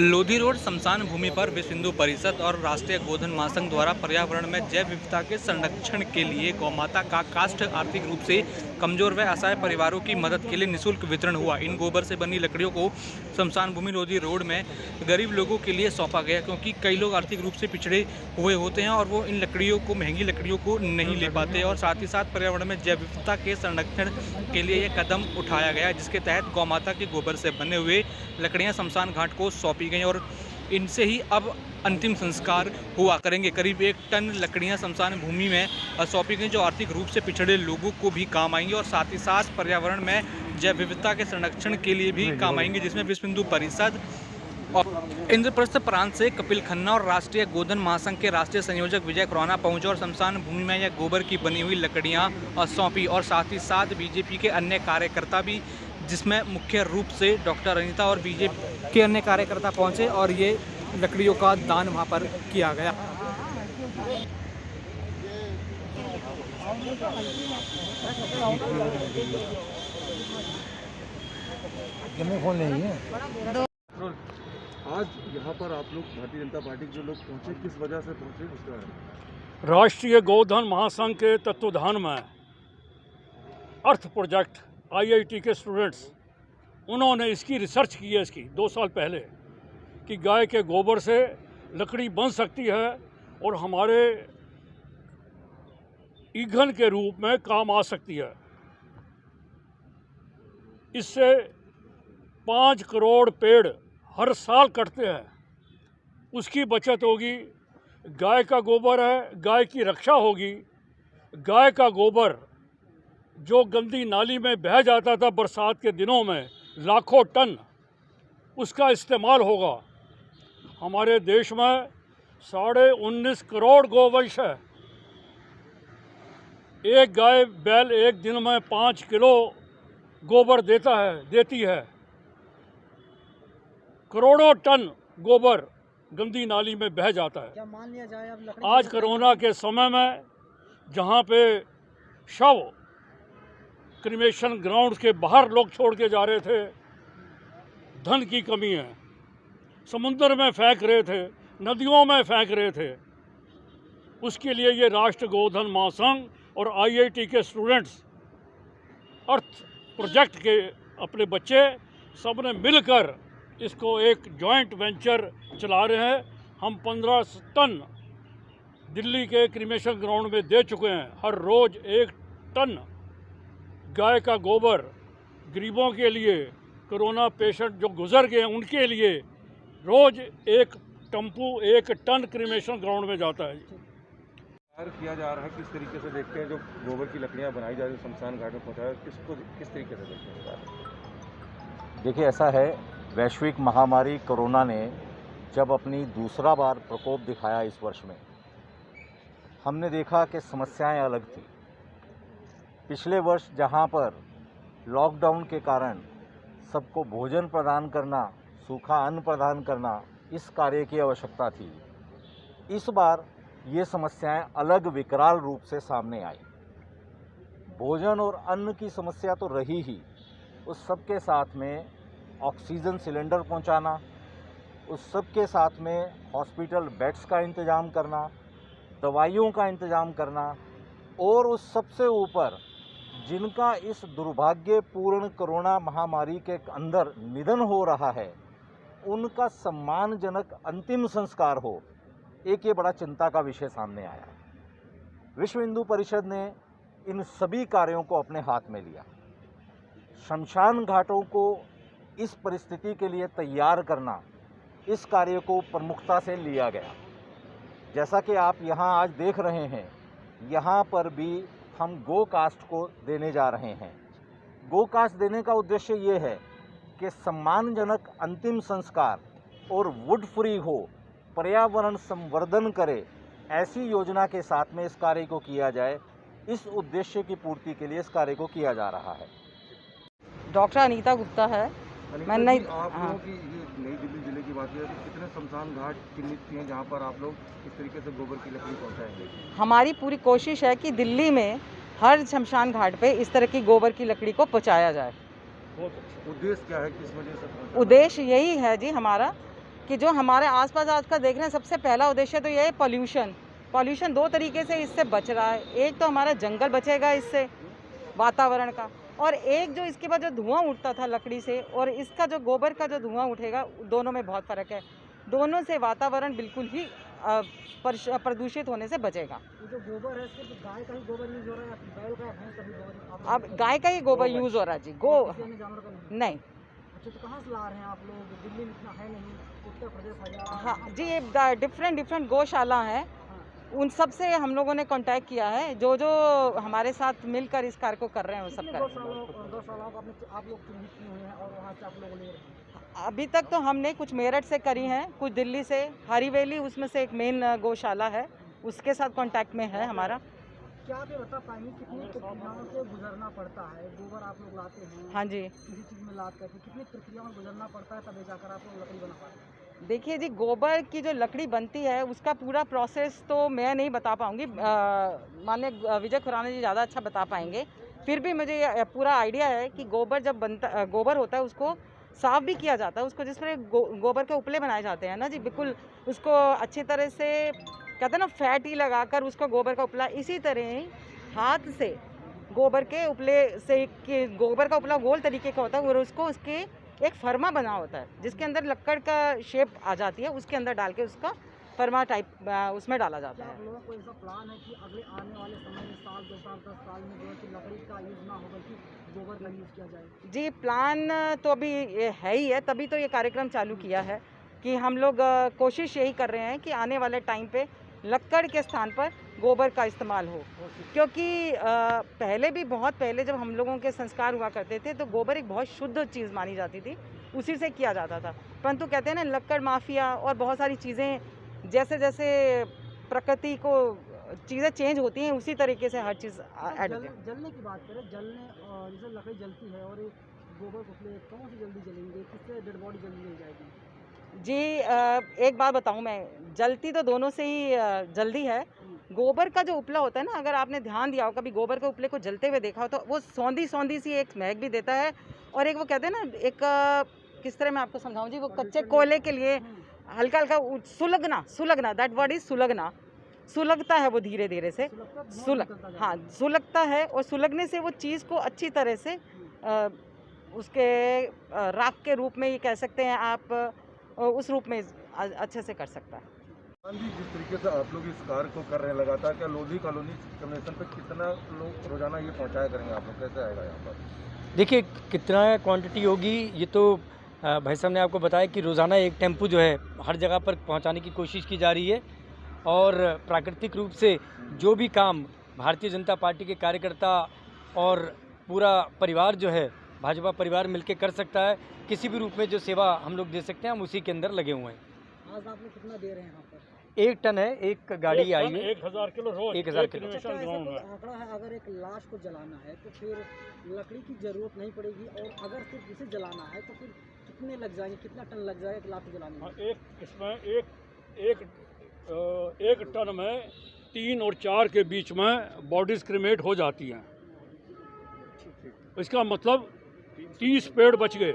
Lodhi road श्मशान भूमि पर विश्व हिंदू परिषद और राष्ट्रीय गोधन महासंघ द्वारा पर्यावरण में जैव विविधता के संरक्षण के लिए गौमाता का काष्ठ आर्थिक रूप से कमजोर व असहाय परिवारों की मदद के लिए निःशुल्क वितरण हुआ। इन गोबर से बनी लकड़ियों को श्मशान भूमि लोधी रोड में गरीब लोगों के लिए सौंपा गया, क्योंकि कई लोग आर्थिक रूप से पिछड़े हुए होते हैं और वो इन लकड़ियों को, महंगी लकड़ियों को नहीं ले पाते। और साथ ही साथ पर्यावरण में जैव विविधता के संरक्षण के लिए यह कदम उठाया गया, जिसके तहत गौमाता के गोबर से बने हुए लकड़ियाँ शमशान घाट को सौंपी गई और इनसे ही अब अंतिम संस्कार हुआ करेंगे। करीब 1 टन लकड़ियां शमशान भूमि में सौंपी गई, जो आर्थिक रूप से पिछड़े लोगों को भी काम आएंगी और साथ ही साथ पर्यावरण में जैव विविधता के संरक्षण के लिए भी काम आएंगी, जिसमें विश्व हिंदू परिषद और इंद्रप्रस्थ प्रांत से कपिल खन्ना और राष्ट्रीय गोधन महासंघ के राष्ट्रीय संयोजक विजय खुराना पहुंचे और शमशान भूमि में यह गोबर की बनी हुई लकड़ियां सौंपी। और साथ ही साथ बीजेपी के अन्य कार्यकर्ता भी, जिसमें मुख्य रूप से डॉक्टर अनीता और बीजेपी के अन्य कार्यकर्ता पहुंचे और ये लकड़ियों का दान वहां पर किया गया। फोन नहीं है। आज यहाँ पर आप लोग भारतीय जनता पार्टी के जो लोग पहुँचे, किस वजह से पहुँचे, उसके बारे में? राष्ट्रीय गोधन महासंघ के तत्वाधान में अर्थ प्रोजेक्ट IIT के स्टूडेंट्स, उन्होंने इसकी रिसर्च की है, इसकी 2 साल पहले, कि गाय के गोबर से लकड़ी बन सकती है और हमारे ईंधन के रूप में काम आ सकती है। इससे 5 करोड़ पेड़ हर साल कटते हैं, उसकी बचत होगी। गाय का गोबर है, गाय की रक्षा होगी। गाय का गोबर जो गंदी नाली में बह जाता था बरसात के दिनों में, लाखों टन, उसका इस्तेमाल होगा। हमारे देश में 19.5 करोड़ गोवंश है। एक गाय बैल एक दिन में 5 किलो गोबर देती है। करोड़ों टन गोबर गंदी नाली में बह जाता है। क्या मान लिया जाए अब आज कोरोना के समय में, जहाँ पे शव क्रिमेशन ग्राउंड्स के बाहर लोग छोड़ के जा रहे थे, धन की कमी है, समुद्र में फेंक रहे थे, नदियों में फेंक रहे थे, उसके लिए ये राष्ट्रीय गोधन महासंघ और IIT के स्टूडेंट्स, अर्थ प्रोजेक्ट के अपने बच्चे, सब ने मिलकर इसको एक जॉइंट वेंचर चला रहे हैं। हम 15 टन दिल्ली के क्रिमेशन ग्राउंड में दे चुके हैं। हर रोज़ 1 टन गाय का गोबर गरीबों के लिए, कोरोना पेशेंट जो गुजर गए हैं उनके लिए, रोज़ 1 टन क्रिमेशन ग्राउंड में जाता है। किया जा रहा है, किस तरीके से देखते हैं जो गोबर की लकड़ियाँ बनाई जा रही है शमशान घाट में पहुँचाया, किस तरीके से देखते हैं? देखिए, ऐसा है, वैश्विक महामारी कोरोना ने जब अपनी दूसरा बार प्रकोप दिखाया इस वर्ष में, हमने देखा कि समस्याएं अलग थी। पिछले वर्ष जहां पर लॉकडाउन के कारण सबको भोजन प्रदान करना, सूखा अन्न प्रदान करना, इस कार्य की आवश्यकता थी। इस बार ये समस्याएं अलग विकराल रूप से सामने आई। भोजन और अन्न की समस्या तो रही ही, उस सब के साथ में ऑक्सीजन सिलेंडर पहुंचाना, उस सब के साथ में हॉस्पिटल बेड्स का इंतज़ाम करना, दवाइयों का इंतज़ाम करना, और उस सबसे ऊपर जिनका इस दुर्भाग्यपूर्ण कोरोना महामारी के अंदर निधन हो रहा है, उनका सम्मानजनक अंतिम संस्कार हो, एक ये बड़ा चिंता का विषय सामने आया। विश्व हिंदू परिषद ने इन सभी कार्यों को अपने हाथ में लिया। शमशान घाटों को इस परिस्थिति के लिए तैयार करना, इस कार्य को प्रमुखता से लिया गया। जैसा कि आप यहाँ आज देख रहे हैं, यहाँ पर भी हम गो कास्ट को देने जा रहे हैं। गो कास्ट देने का उद्देश्य ये है कि सम्मानजनक अंतिम संस्कार और वुड फ्री हो, पर्यावरण संवर्धन करे, ऐसी योजना के साथ में इस कार्य को किया जाए। इस उद्देश्य की पूर्ति के लिए इस कार्य को किया जा रहा है। डॉक्टर अनीता गुप्ता है। मैं नहीं, आप लोगों की ये नई दिल्ली जिले की बात है, कितने शमशान घाट चिन्हित हैं जहाँ पर आप लोग इस तरीके से गोबर की लकड़ी पहुँचाएंगे? हमारी पूरी कोशिश है कि दिल्ली में हर शमशान घाट पे इस तरह की गोबर की लकड़ी को पहुँचाया जाए। उद्देश्य क्या है, किस वजह से? उद्देश्य यही है जी हमारा कि जो हमारे आसपास आज का देख रहे हैं, सबसे पहला उद्देश्य तो ये है पॉल्यूशन 2 तरीके से इससे बच रहा है। एक तो हमारा जंगल बचेगा इससे, वातावरण का, और एक जो इसके बाद जो धुआं उठता था लकड़ी से और इसका जो गोबर का जो धुआं उठेगा, दोनों में बहुत फ़र्क है। दोनों से वातावरण बिल्कुल ही प्रदूषित होने से बचेगा। जो गोबर है सिर्फ गाय का ही गोबर यूज हो रहा है या बैल का, भैंस का भी गोबर? अब गाय का ही गोबर यूज़ हो रहा है जी, जानवर का नहीं। अच्छा, तो कहाँ से ला रहे हैं आप लोग? दिल्ली में इतना है नहीं, उत्तर प्रदेश, हरियाणा। हाँ जी, ये डिफरेंट गौशाला हैं, उन सब से हम लोगों ने कांटेक्ट किया है। जो हमारे साथ मिलकर इस कार्य को कर रहे हैं वो सब कर रहे हैं। गौशालाओं को आप लोग चिन्हित किए हुए हैं और वहाँ से आप लोग ले रहे हैं? अभी तक तो हमने कुछ मेरठ से करी हैं, कुछ दिल्ली से, हरीवैली उसमें से एक मेन गौशाला है, उसके साथ कांटेक्ट में है हमारा। क्या आप ये बता पाएंगे कितनी प्रक्रियाओं से गुजरना पड़ता है? गोबर आप लोग लाते हैं, हाँ जी, किसी चीज़ में लाद करके कितनी प्रक्रियाओं में गुजरना पड़ता है तभी जाकर आप लोग लकड़ी बना पाते हैं? देखिए जी, गोबर की जो लकड़ी बनती है उसका पूरा प्रोसेस तो मैं नहीं बता पाऊँगी, माननीय विजय खुराना जी ज़्यादा अच्छा बता पाएंगे। फिर भी मुझे पूरा आइडिया है कि गोबर जब बनता गोबर होता है उसको साफ़ भी किया जाता है, उसको जिस पर गोबर के उपले बनाए जाते हैं ना जी, बिल्कुल उसको अच्छी तरह से कहते हैं ना फैट ही लगाकर उसको गोबर का उपला, इसी तरह ही हाथ से गोबर के उपले से कि गोबर का उपला गोल तरीके का होता है और उसको उसके एक फर्मा बना होता है जिसके अंदर लक्कड़ का शेप आ जाती है, उसके अंदर डाल के उसका फर्मा टाइप उसमें डाला जाता क्या है। आप लोगों को ऐसा प्लान है कि अगले आने वाले समय में साल 2 साल 10 साल में जो है कि लकड़ी का यूज़ ना होगा कि गोबर का यूज़ किया जाए? जी, प्लान तो अभी ये है ही है, तभी तो ये कार्यक्रम चालू किया है कि हम लोग कोशिश यही कर रहे हैं कि आने वाले टाइम पे लक्कड़ के स्थान पर गोबर का इस्तेमाल हो, क्योंकि पहले भी बहुत पहले जब हम लोगों के संस्कार हुआ करते थे तो गोबर एक बहुत शुद्ध चीज़ मानी जाती थी, उसी से किया जाता था। परंतु कहते हैं ना, लक्कड़ माफिया और बहुत सारी चीज़ें जैसे जैसे प्रकृति को चीज़ें चेंज होती हैं, उसी तरीके से हर चीज़ ऐड होती है। जलने की बात करें, जैसे लकड़ी जलती है और गोबर उपले कौन से जल्दी जलेंगे, किससे डेड बॉडी जल्दी जल जाएगी? जी, एक बात बताऊं मैं, जलती तो दोनों से ही जल्दी है। गोबर का जो उपला होता है ना, अगर आपने ध्यान दिया हो कभी गोबर के उपले को जलते हुए देखा हो तो वो सौंधी सी एक महक भी देता है, और एक वो कहते हैं ना, एक किस तरह मैं आपको समझाऊं जी, वो कच्चे कोयले के लिए हल्का हल्का सुलगना, दैट वर्ड इज सुलगता है वो धीरे धीरे से सुलगता है, और सुलगने से वो चीज़ को अच्छी तरह से उसके राख के रूप में, ये कह सकते हैं आप, उस रूप में अच्छे से कर सकता है। जी, जिस तरीके से आप लोग इस कार्य को कर रहे हैं लगातार, क्या लोधी कॉलोनी कमीशन पे कितना लोग रोजाना ये पहुंचाया करेंगे आप लोग, कैसे आएगा यहाँ पर? देखिए, कितना क्वांटिटी होगी ये तो भाई साहब ने आपको बताया कि रोज़ाना एक टेम्पो जो है हर जगह पर पहुंचाने की कोशिश की जा रही है, और प्राकृतिक रूप से जो भी काम भारतीय जनता पार्टी के कार्यकर्ता और पूरा परिवार जो है, भाजपा परिवार मिलकर कर सकता है, किसी भी रूप में जो सेवा हम लोग दे सकते हैं हम उसी के अंदर लगे हुए हैं। आज आप लोग कितना दे रहे हैं यहाँ पर? 1 टन है, एक गाड़ी आई है, 1000 किलो रोज, 1000 किलो। अच्छा, ऐसा कोई आंकड़ा है, अगर एक लाश को जलाना है तो फिर लकड़ी की ज़रूरत नहीं पड़ेगी, और अगर सिर्फ इसे जलाना है तो फिर कितने लग जाएंगे, कितना टन लग जाएगा एक लाश को जलाने में? इसमें एक टन में 3 और 4 के बीच में बॉडीज क्रिमेट हो जाती हैं। इसका मतलब 30 पेड़ बच गए।